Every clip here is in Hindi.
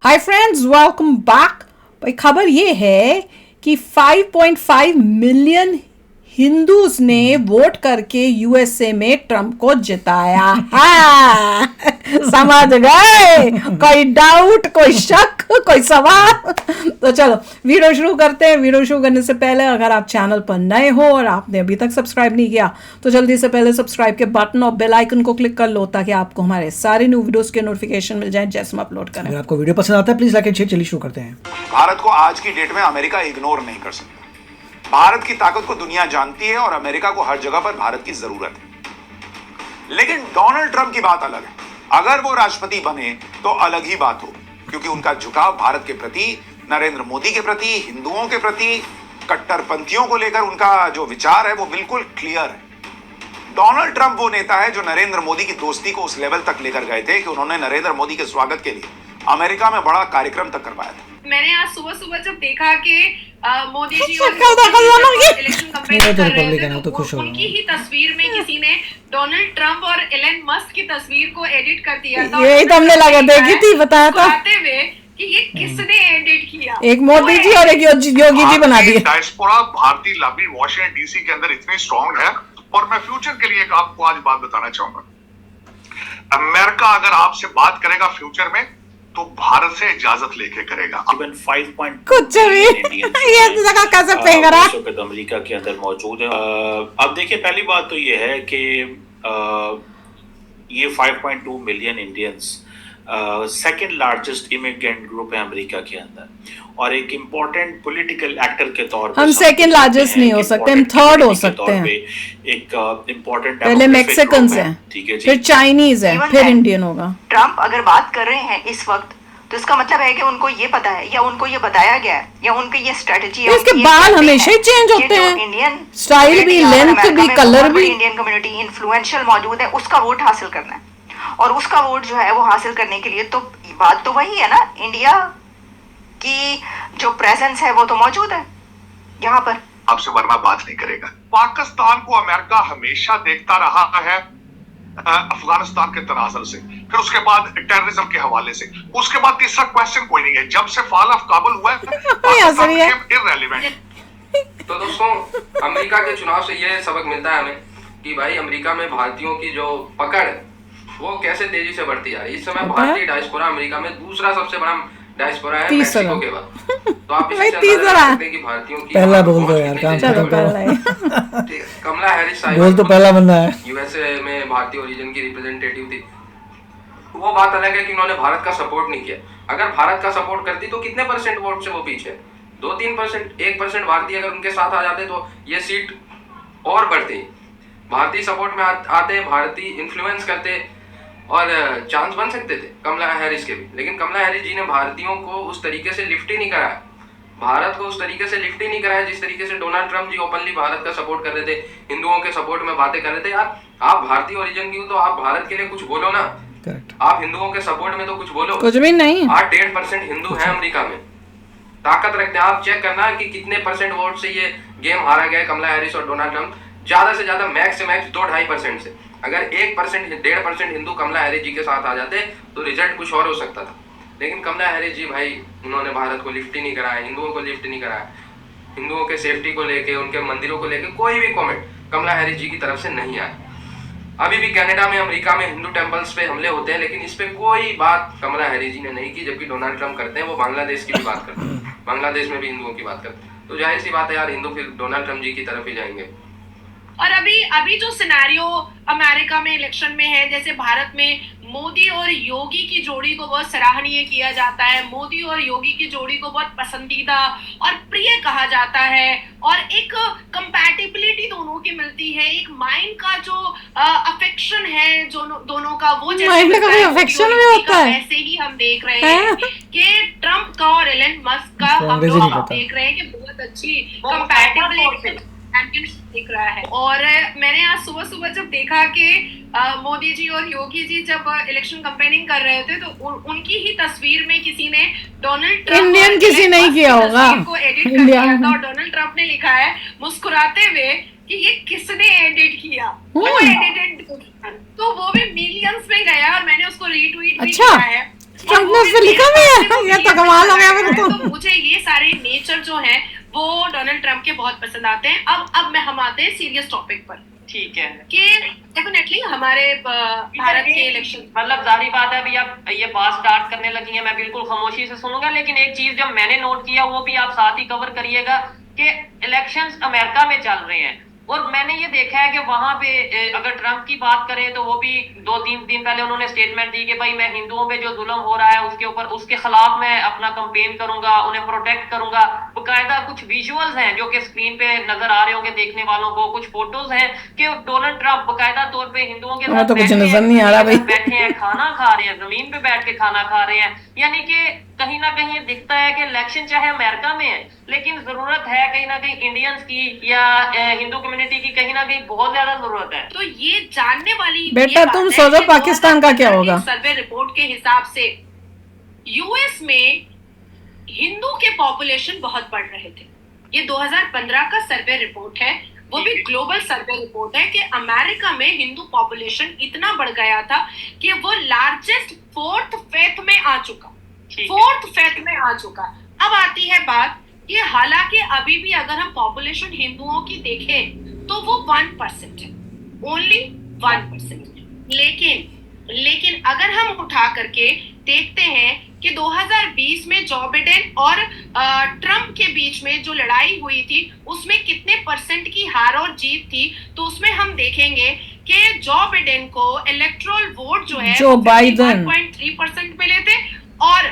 Hi friends, welcome back. भाई खबर ये है कि 5.5 मिलियन हिंदूज ने वोट करके यूएसए में ट्रंप को जिताया है। समझ गए? कोई डाउट, कोई शक, कोई सवाल? तो चलो वीडियो शुरू करते हैं। वीडियो शुरू करने से पहले अगर आप चैनल पर नए हो और आपने अभी तक सब्सक्राइब नहीं किया तो जल्दी से पहले सब्सक्राइब के बटन और बेल आइकन को क्लिक कर लो ताकि आपको हमारे सारे न्यू वीडियोस के नोटिफिकेशन मिल जाएं जैसे हम अपलोड करें। अगर आपको वीडियो पसंद आता है प्लीज लाइक एंड शेयर। चलिए शुरू करते हैं। भारत को आज की डेट में अमेरिका इग्नोर नहीं कर सकता। भारत की ताकत को दुनिया जानती है और अमेरिका को हर जगह पर भारत की जरूरत है। लेकिन डोनाल्ड ट्रंप की बात अलग है। अगर वो राष्ट्रपति बने तो अलग ही बात हो, क्योंकि उनका झुकाव भारत के प्रति, नरेंद्र मोदी के प्रति, हिंदुओं के प्रति, कट्टरपंथियों को लेकर उनका जो विचार है वो बिल्कुल क्लियर है। डोनाल्ड ट्रंप वो नेता है जो नरेंद्र मोदी की दोस्ती को उस लेवल तक लेकर गए थे कि उन्होंने नरेंद्र मोदी के स्वागत के लिए अमेरिका में बड़ा कार्यक्रम तक करवाया था। मैंने आज सुबह सुबह जब देखा कि मोदी जी और इलेक्शन कैंपेन कर रहे थे तो उनकी ही तस्वीर में किसी ने डोनाल्ड ट्रंप और एलन मस्क की तस्वीर को एडिट कर दिया था। यही तो हमने लगा देखी थी, बताया था कि ये किसने एडिट किया। एक मोदी जी और एक योगी जी बना दिए। डायस्पोरा भारतीय लॉबी वॉशिंगटन डीसी के अंदर इतनी स्ट्रांग है। और मैं फ्यूचर के लिए आपको आज बात बताना चाहूंगा। अमेरिका अगर आपसे बात करेगा फ्यूचर में तो भारत से इजाजत लेके करेगा। कुछ भी ये जगह कैसे पे करा अमेरिका के अंदर मौजूद है। अब देखिए, पहली बात तो ये है कि ये 5.2 million Indians second largest immigrant group है अमेरिका के अंदर और एक इम्पोर्टेंट पॉलिटिकल एक्टर के तौर पर हम सेकंड लार्जेस्ट नहीं हो सकते, हम थर्ड हो सकते हैं। एक इम्पोर्टेंट पहले मैक्सिकन्स हैं, ठीक है जी, फिर चाइनीज है, फिर इंडियन होगा। ट्रंप अगर बात कर रहे हैं इस वक्त तो इसका मतलब है कि उनको ये पता है या उनको ये बताया गया है या उनकी ये स्ट्रेटजी है। इसके बाल हमेशा ही चेंज होते हैं, इंडियन स्टाइल भी, लेंथ भी, कलर भी। इंडियन कम्युनिटी इन्फ्लुएंशियल मौजूद है, उसका वोट हासिल करना है और उसका वोट जो है वो हासिल करने के लिए तो बात तो वही है ना, इंडिया की जो प्रेजेंस है वो तो मौजूद है यहाँ पर। आपसे वरना बात नहीं करेगा। पाकिस्तान को अमेरिका हमेशा देखता रहा है अफगानिस्तान के तनाजुल से, फिर उसके बाद टेररिज्म के हवाले से, उसके बाद तीसरा क्वेश्चन कोई नहीं है। जब से फॉल ऑफ काबुल हुआ है इररेलेवेंट। तो दोस्तों, अमेरिका के चुनाव से ये सबक मिलता है हमें कि भाई अमेरिका में भारतीयों की जो पकड़ है वो कैसे तेजी से बढ़ती जा रही है। इस समय भारतीय डायस्पोरा अमेरिका में दूसरा सबसे बड़ा डायस्पोरा है मैक्सिको के बाद। तो आप इससे अंदाजा लगा सकते हैं कि भारतीयों की पहला बोल दो यार, काम खत्म करो। कमला हैरिस बोल तो पहला बंदा है। यूएसए में भारतीय ओरिजिन की रिप्रेजेंटेटिव थी। वो बात अलग है कि उन्होंने भारत का सपोर्ट नहीं किया। अगर भारत का सपोर्ट करती तो कितने परसेंट वोट से वो पीछे, 2-3%, 1% भारतीय अगर उनके साथ आ जाते तो ये सीट और बढ़ती। भारतीय सपोर्ट में आते, भारतीय इन्फ्लुएंस करते और चांस बन सकते थे कमला हैरिस के भी। लेकिन कमला हैरिस जी ने भारतीयों को उस तरीके से लिफ्ट ही नहीं कराया, भारत को उस तरीके से लिफ्ट ही नहीं कराया जिस तरीके से डोनाल्ड ट्रंप जी ओपनली भारत का सपोर्ट कर रहे थे, हिंदुओं के सपोर्ट में बातें कर रहे थे। यार आप भारतीय ओरिजिन की हो तो आप भारत के लिए कुछ बोलो ना। आप हिंदुओं के सपोर्ट में तो कुछ बोलो। कुछ भी नहीं। 8-1.5% हिंदू है अमेरिका में, ताकत रखते हैं। आप चेक करना कि कितने परसेंट वोट से ये गेम हारा गया है कमला हैरिस और डोनाल्ड ट्रंप। ज्यादा से ज्यादा मैक्स से मैक्स 2-2.5% से। अगर 1%, 1.5% हिंदू कमला हैरिस जी के साथ आ जाते तो रिजल्ट कुछ और हो सकता था। लेकिन कमला हैरिस जी भाई, उन्होंने भारत को लिफ्ट ही नहीं कराया, हिंदुओं को लिफ्ट नहीं कराया। हिंदुओं के सेफ्टी को लेके, उनके मंदिरों को लेके कोई भी कमेंट कमला हैरिस जी की तरफ से नहीं आया। अभी भी कनाडा में, अमेरिका में हिंदू टेम्पल्स पे हमले होते हैं, लेकिन इस पे कोई बात कमला हैरिस जी ने नहीं की। जबकि डोनाल्ड ट्रंप करते हैं, वो बांग्लादेश की भी बात करते हैं, बांग्लादेश में भी हिंदुओं की बात करते हैं। तो जाहिर सी बात है यार, हिंदू फिर डोनाल्ड ट्रंप जी की तरफ ही जाएंगे। और अभी जो सिनेरियो अमेरिका में इलेक्शन में है, जैसे भारत में मोदी और योगी की जोड़ी को बहुत सराहनीय किया जाता है, मोदी और योगी की जोड़ी को बहुत पसंदीदा और प्रिय कहा जाता है और एक कंपैटिबिलिटी दोनों की मिलती है। एक माइंड का जो अफेक्शन है जो दोनों का, वो जैसे अफेक्शन में होता है, वैसे ही हम देख रहे हैं कि ट्रंप का और एलन मस्क का हम लोग देख रहे हैं कि बहुत अच्छी कंपैटिबिलिटी दिख रहा है। और मैंने आज सुबह सुबह जब देखा कि मोदी जी और योगी जी जब इलेक्शन कैंपेनिंग कर रहे थे तो उनकी ही तस्वीर में किसी ने डोनाल्ड ट्रंप, इंडियन किसी नहीं किया होगा, को एडिट कर दिया था और डोनाल्ड ट्रंप ने लिखा है मुस्कुराते हुए कि ये किसने एडिट किया। तो वो भी मिलियंस में गया और मैंने उसको रीट्वीट भी किया है। ट्रम्प ने उस पर लिखा भी है, ये तो कमाल हो गया मेरे को। तो मुझे ये सारे नेचर जो है वो डोनाल्ड ट्रम्प के बहुत पसंद आते हैं। अब हम आते हैं सीरियस टॉपिक पर, ठीक है, कि डेफिनेटली हमारे भारत के इलेक्शन, मतलब जारी बात है, अभी आप ये बात स्टार्ट करने लगी है, मैं बिल्कुल खामोशी से सुनूंगा, लेकिन एक चीज जो मैंने नोट किया वो भी आप साथ ही कवर करिएगा कि इलेक्शंस अमेरिका में चल रहे हैं, और मैंने ये देखा है कि वहां पे अगर ट्रम्प की बात करें तो वो भी 2-3 दिन पहले उन्होंने स्टेटमेंट दी कि भाई मैं हिंदुओं पे जो जुल्म हो रहा है उसके ऊपर, उसके खिलाफ मैं अपना कैंपेन करूंगा, उन्हें प्रोटेक्ट करूंगा। बकायदा कुछ विजुअल्स हैं जो कि स्क्रीन पे नजर आ रहे होंगे देखने वालों को, कुछ फोटोज हैं कि डोनाल्ड ट्रम्प बकायदा तौर पे हिंदुओं के साथ तो कुछ नजर नहीं आ रहा भाई, बैठे हैं, खाना खा रहे हैं, जमीन पे बैठ के खाना खा रहे हैं, यानी कि कहीं ना कहीं ये दिखता है कि इलेक्शन चाहे अमेरिका में है, लेकिन जरूरत है कहीं ना कहीं इंडियंस की या हिंदू कम्युनिटी की कहीं ना कहीं बहुत ज्यादा जरूरत है। तो ये जानने वाली बेटा तुम सोचो पाकिस्तान का क्या होगा। सर्वे रिपोर्ट के हिसाब से यूएस में हिंदू के पॉपुलेशन बहुत बढ़ रहे थे। ये 2015 का सर्वे रिपोर्ट है, वो भी ग्लोबल सर्वे रिपोर्ट है कि अमेरिका में हिंदू पॉपुलेशन इतना बढ़ गया था कि वो लार्जेस्ट फोर्थ फेथ में आ चुका, अब आती है बात कि हालांकि अभी भी अगर हम पॉपुलेशन हिंदुओं की देखें तो वो 1% है, ओनली 1%। लेकिन अगर हम उठा करके देखते हैं कि 2020 में जो बिडेन और ट्रम्प के बीच में जो लड़ाई हुई थी उसमें कितने परसेंट की हार और जीत थी, तो उसमें हम देखेंगे कि जो बिडेन को इलेक्टोरल वोट जो है जो बाइडेन 1.3% मिले थे और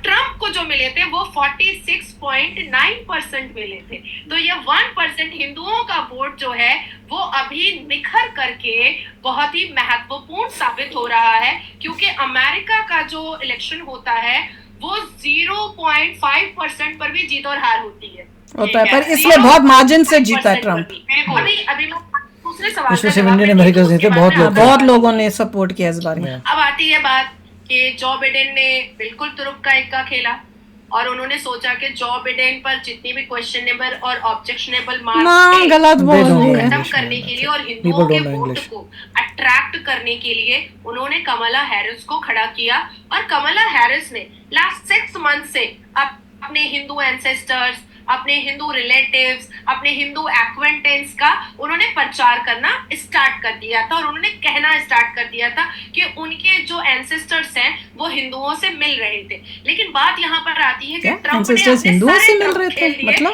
ट्रम्प को जो मिले थे वो 46.9% मिले थे। तो ये 1% हिंदुओं का वोट जो है वो अभी निखर करके बहुत ही महत्वपूर्ण साबित हो रहा है, क्योंकि अमेरिका का जो इलेक्शन होता है वो 0.5% पर भी जीत और हार होती है, पर इसमें बहुत मार्जिन से जीता है ट्रम्प। अभी मैं दूसरे सवाल बहुत लोगों ने सपोर्ट किया इस बार में। अब आती है बात कि जो बिडेन ने बिल्कुल तुरुप का इक्का खेला और उन्होंने सोचा कि जो बिडेन पर जितनी भी क्वेश्चनेबल और ऑब्जेक्शनेबल मार्क्स गलत बोल खत्म करने के लिए और हिंदुओं के वोट को अट्रैक्ट करने के लिए उन्होंने कमला हैरिस को खड़ा किया, और कमला हैरिस ने लास्ट 6 मंथ से अपने हिंदू एंसेस्टर्स, अपने हिंदू रिलेटिव्स, अपने हिंदू एक्वेंटेंस का उन्होंने प्रचार करना स्टार्ट कर दिया था, और उन्होंने कहना स्टार्ट कर दिया था कि उनके जो एंसेस्टर्स हैं वो हिंदुओं से मिल रहे थे। लेकिन बात यहाँ पर आती है कि ट्रम्प ने हिंदुओं से मिल रहे थे, मतलब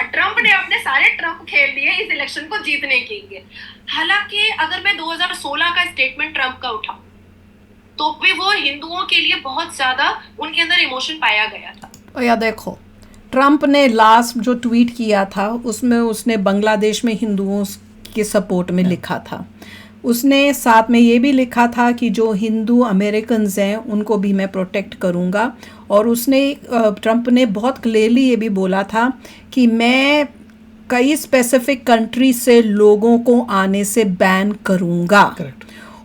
ट्रम्प ने अपने सारे ट्रम्प खेल दिए इस इलेक्शन को जीतने के लिए। हालांकि अगर मैं 2016 का स्टेटमेंट ट्रम्प का उठाऊं तो भी वो हिंदुओं के लिए बहुत ज्यादा उनके अंदर इमोशन पाया गया था। या देखो ट्रम्प ने लास्ट जो ट्वीट किया था उसमें उसने बांग्लादेश में हिंदुओं के सपोर्ट में लिखा था। उसने साथ में ये भी लिखा था कि जो हिंदू अमेरिकन्स हैं उनको भी मैं प्रोटेक्ट करूँगा, और उसने ट्रम्प ने बहुत क्लियरली ये भी बोला था कि मैं कई स्पेसिफिक कंट्री से लोगों को आने से बैन करूँगा।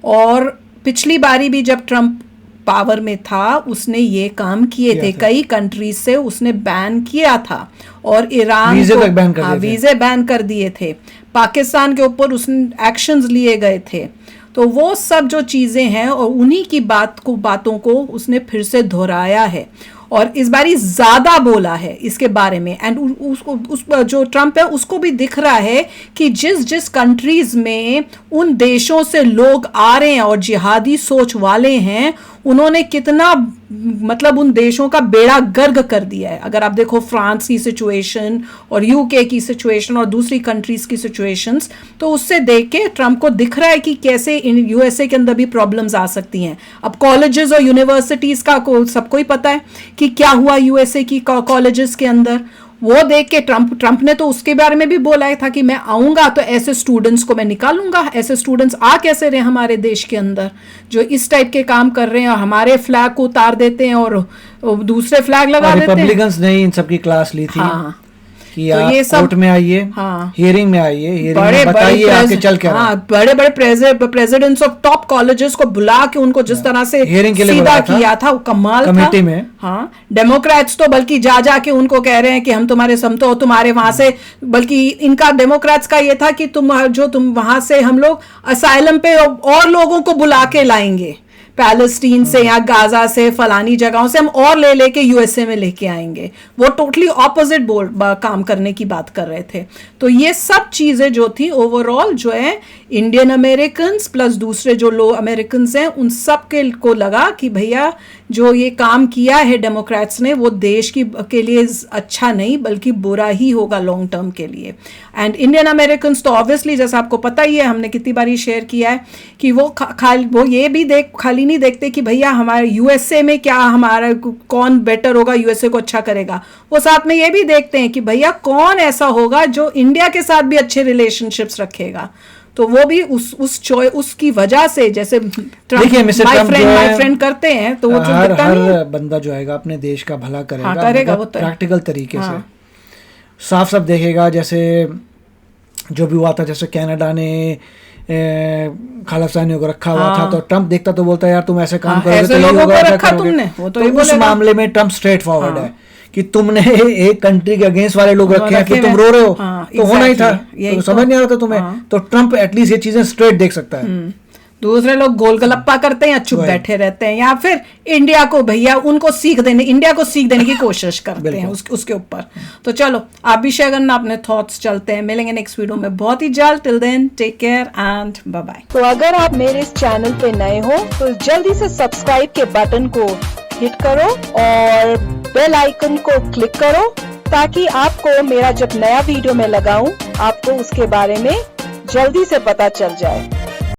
और पिछली बारी भी जब ट्रम्प पावर में था उसने ये काम किए थे, कई कंट्रीज से उसने बैन किया था, और ईरान को वीज़े बैन कर दिए थे, पाकिस्तान के ऊपर उसने एक्शंस लिए गए थे। तो वो सब जो चीज़ें हैं और उन्हीं की बातों को उसने फिर से दोहराया है, और इस बारी ज़्यादा बोला है इसके बारे में। एंड उसको जो ट्रम्प है उसको भी दिख रहा है कि जिस कंट्रीज़ में उन देशों से लोग आ रहे हैं और जिहादी सोच वाले हैं उन्होंने कितना मतलब उन देशों का बेड़ा गर्क कर दिया है। अगर आप देखो फ्रांस की सिचुएशन और यूके की सिचुएशन और दूसरी कंट्रीज़ की सिचुएशंस, तो उससे देख के ट्रम्प को दिख रहा है कि कैसे यूएसए के अंदर भी प्रॉब्लम्स आ सकती हैं। अब कॉलेजेस और यूनिवर्सिटीज़ का सबको ही पता है कि क्या हुआ यूएसए की कॉलेजेस के अंदर। वो देख के ट्रम्प ने तो उसके बारे में भी बोला था कि मैं आऊँगा तो ऐसे स्टूडेंट्स को मैं निकालूंगा। ऐसे स्टूडेंट्स आ कैसे रहे हमारे देश के अंदर जो इस टाइप के काम कर रहे हैं और हमारे फ्लैग को उतार देते हैं और दूसरे फ्लैग लगा देते हैं। रिपब्लिकन्स ने इन सबकी क्लास ली थी। हाँ। कि तो ये सब कोर्ट में आइए, हियरिंग में आइए, हियरिंग में बताइए आगे चल क्या रहा है। बड़े बड़े प्रेसिडेंट्स ऑफ टॉप कॉलेजेस को बुला के उनको जिस तरह से सीधा किया था वो कमाल था कमेटी में। हाँ, डेमोक्रेट्स तो बल्कि जा के उनको कह रहे हैं कि हम तुम्हारे समतो तुम्हारे वहां से, बल्कि इनका डेमोक्रेट्स का ये था कि तुम वहां से हम लोग असाइलम पे और लोगों को बुला के लाएंगे पैलेस्टीन से या गाजा से फलानी जगहों से हम और ले लेके यूएसए में लेके आएंगे। वो टोटली ऑपोजिट काम करने की बात कर रहे थे। तो ये सब चीजें जो थी ओवरऑल जो है इंडियन अमेरिकन प्लस दूसरे जो लोग अमेरिकन हैं उन सब को लगा कि भैया जो ये काम किया है डेमोक्रेट्स ने वो देश के लिए अच्छा नहीं बल्कि बुरा ही होगा लॉन्ग टर्म के लिए। एंड इंडियन अमेरिकन तो ऑब्वियसली जैसा आपको पता ही है, हमने कितनी बार शेयर किया है कि वो वो ये भी खाली नहीं देखते कि भैया हमारे यूएसए में क्या हमारा कौन बेटर होगा, यूएसए को अच्छा करेगा। वो साथ में ये भी देखते हैं कि भैया कौन ऐसा होगा जो इंडिया के साथ भी अच्छे रिलेशनशिप्स रखेगा। तो वो भी उसकी वजह से जैसे देखिए माय फ्रेंड करते हैं तो वो हर बंदा जो आएगा अपने देश का भला करेगा, करेगा वो प्रैक्टिकल तरीके से साफ साफ देखेगा। जैसे जो भी हुआ था, जैसे कनाडा ने खालिस्तानियों को रखा हुआ था तो ट्रम्प देखता तो बोलता यार तुम ऐसे काम करोगे तो लोगों को रखा तुमने, वो तो उस मामले में ट्रम्प स्ट्रेट फॉरवर्ड है कि तुमने एक कंट्री के अगेंस्ट वाले लोग रखे हैं, फिर तुम रो रहे हो तो होना ही था, तो समझ नहीं आ रहा था तुम्हें। तो ट्रम्प एटलीस्ट ये चीजें स्ट्रेट देख सकता है। दूसरे लोग गोल गलप्पा करते हैं या चुप बैठे रहते हैं या फिर इंडिया को भैया इंडिया को सीख देने की कोशिश करते हैं उसके ऊपर। तो चलो आप भी शेयर करना अपने थॉट्स। चलते हैं, मिलेंगे नेक्स्ट वीडियो में बहुत ही जल्द। Till then take care and bye bye. तो अगर आप मेरे इस चैनल पे नए हो तो जल्दी से सब्सक्राइब के बटन को हिट करो और बेल आइकन को क्लिक करो ताकि आपको मेरा जब नया वीडियो मैं लगाऊं आपको उसके बारे में जल्दी से पता चल जाए।